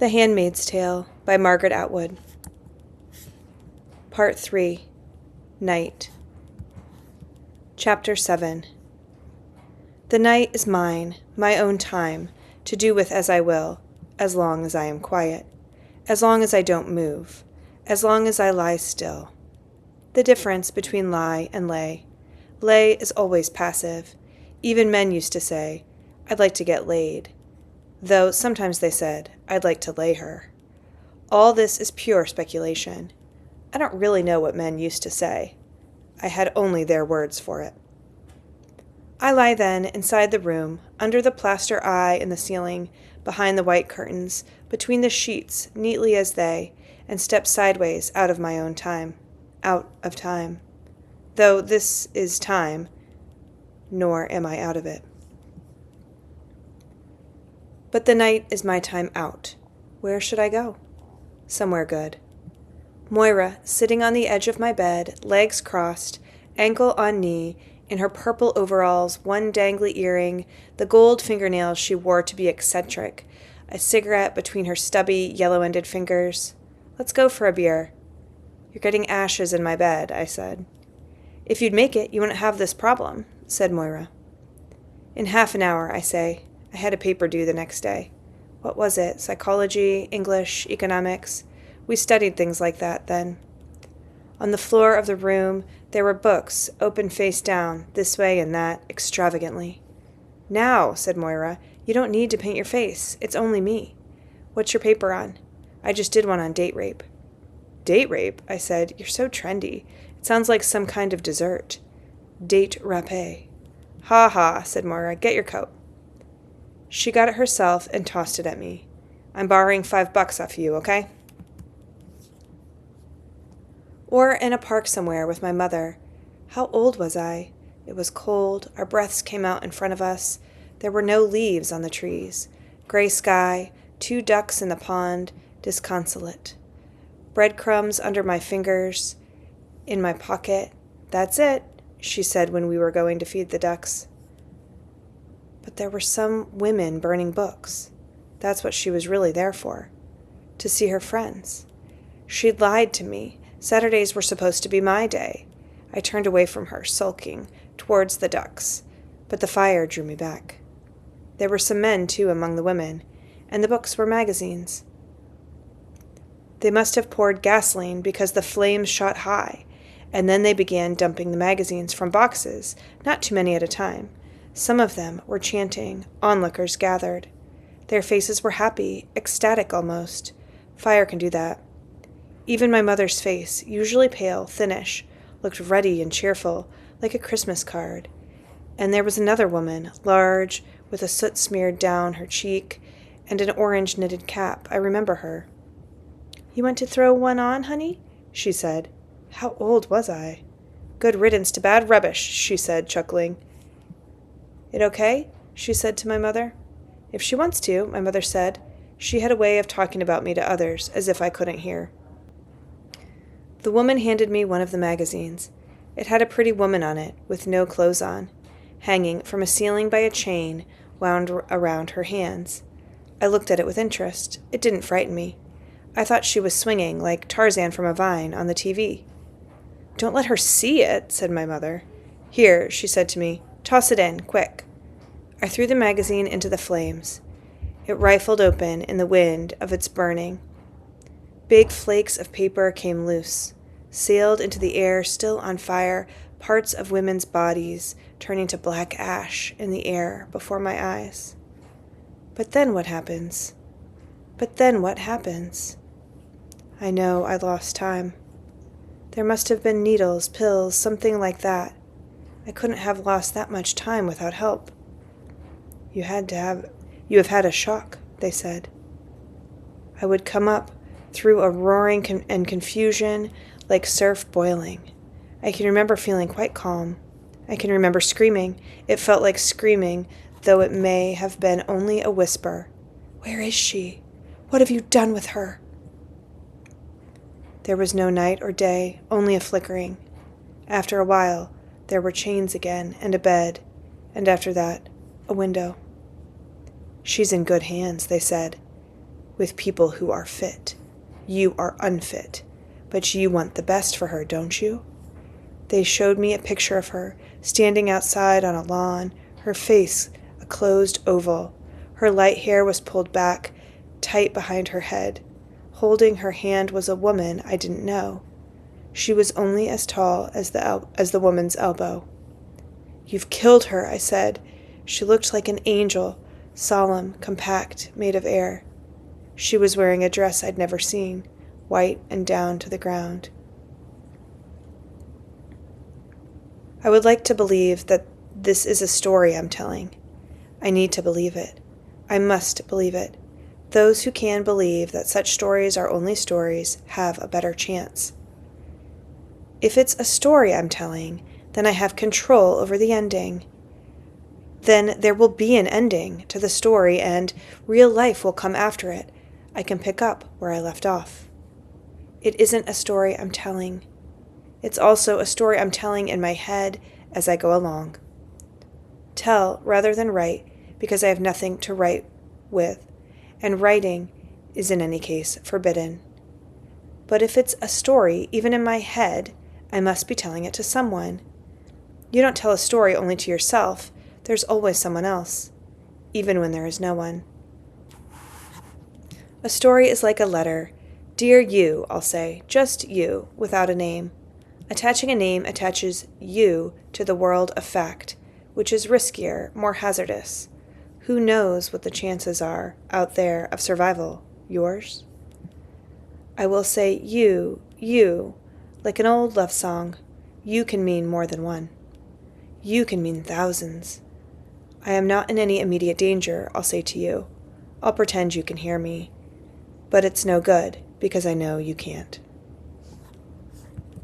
The Handmaid's Tale by Margaret Atwood. Part 3. Night. Chapter 7. The night is mine, my own time, to do with as I will, as long as I am quiet, as long as I don't move, as long as I lie still. The difference between lie and lay. Lay is always passive. Even men used to say, "I'd like to get laid," though sometimes they said, "I'd like to lay her." All this is pure speculation. I don't really know what men used to say. I had only their words for it. I lie then inside the room, under the plaster eye in the ceiling, behind the white curtains, between the sheets, neatly as they, and step sideways out of my own time. Out of time. Though this is time, nor am I out of it. But the night is my time out. Where should I go? Somewhere good. Moira, sitting on the edge of my bed, legs crossed, ankle on knee, in her purple overalls, one dangly earring, the gold fingernails she wore to be eccentric, a cigarette between her stubby, yellow-ended fingers. "Let's go for a beer." "You're getting ashes in my bed," I said. "If you'd make it, you wouldn't have this problem," said Moira. "In half an hour," I say. I had a paper due the next day. What was it? Psychology, English, economics? We studied things like that then. On the floor of the room, there were books, open face down, this way and that, extravagantly. "Now," said Moira, "you don't need to paint your face. It's only me. What's your paper on?" "I just did one on date rape." "Date rape?" I said. "You're so trendy. It sounds like some kind of dessert." "Date rapé." "Ha ha," said Moira. "Get your coat." She got it herself and tossed it at me. "I'm borrowing $5 off you, okay?" Or in a park somewhere with my mother. How old was I? It was cold. Our breaths came out in front of us. There were no leaves on the trees. Gray sky, 2 ducks in the pond, disconsolate. Breadcrumbs under my fingers, in my pocket. "That's it," she said when we were going to feed the ducks. But there were some women burning books. That's what she was really there for. To see her friends. She'd lied to me. Saturdays were supposed to be my day. I turned away from her, sulking, towards the ducks. But the fire drew me back. There were some men, too, among the women, and the books were magazines. They must have poured gasoline because the flames shot high, and then they began dumping the magazines from boxes, not too many at a time. Some of them were chanting, onlookers gathered. Their faces were happy, ecstatic almost. Fire can do that. Even my mother's face, usually pale, thinnish, looked ruddy and cheerful, like a Christmas card. And there was another woman, large, with a soot smeared down her cheek, and an orange knitted cap. I remember her. "You want to throw one on, honey?" she said. How old was I? "Good riddance to bad rubbish," she said, chuckling. "It okay?" she said to my mother. "If she wants to," my mother said. She had a way of talking about me to others, as if I couldn't hear. The woman handed me one of the magazines. It had a pretty woman on it, with no clothes on, hanging from a ceiling by a chain wound around her hands. I looked at it with interest. It didn't frighten me. I thought she was swinging, like Tarzan from a vine, on the TV. "Don't let her see it," said my mother. "Here," she said to me. "Toss it in, quick." I threw the magazine into the flames. It rifled open in the wind of its burning. Big flakes of paper came loose, sailed into the air, still on fire, parts of women's bodies turning to black ash in the air before my eyes. But then what happens? But then what happens? I know I lost time. There must have been needles, pills, something like that. I couldn't have lost that much time without help. You have had a shock," they said. I would come up through a roaring and confusion like surf boiling. I can remember feeling quite calm. I can remember screaming. It felt like screaming, though it may have been only a whisper. "Where is she? What have you done with her?" There was no night or day, only a flickering. After a while, there were chains again, and a bed, and after that, a window. "She's in good hands," they said. with people who are fit. You are unfit, but you want the best for her, don't you? They showed me a picture of her, standing outside on a lawn, her face a closed oval. Her light hair was pulled back, tight behind her head. Holding her hand was a woman I didn't know. She was only as tall as the woman's elbow. "You've killed her," I said. She looked like an angel, solemn, compact, made of air. She was wearing a dress I'd never seen, white and down to the ground. I would like to believe that this is a story I'm telling. I need to believe it. I must believe it. Those who can believe that such stories are only stories have a better chance. If it's a story I'm telling, then I have control over the ending. Then there will be an ending to the story, and real life will come after it. I can pick up where I left off. It isn't a story I'm telling. It's also a story I'm telling in my head as I go along. Tell rather than write, because I have nothing to write with, and writing is in any case forbidden. But if it's a story, even in my head, I must be telling it to someone. You don't tell a story only to yourself. There's always someone else, even when there is no one. A story is like a letter. Dear you, I'll say, just you, without a name. Attaching a name attaches you to the world of fact, which is riskier, more hazardous. Who knows what the chances are out there of survival? Yours? I will say you, like an old love song. You can mean more than one. You can mean thousands. I am not in any immediate danger, I'll say to you. I'll pretend you can hear me. But it's no good, because I know you can't.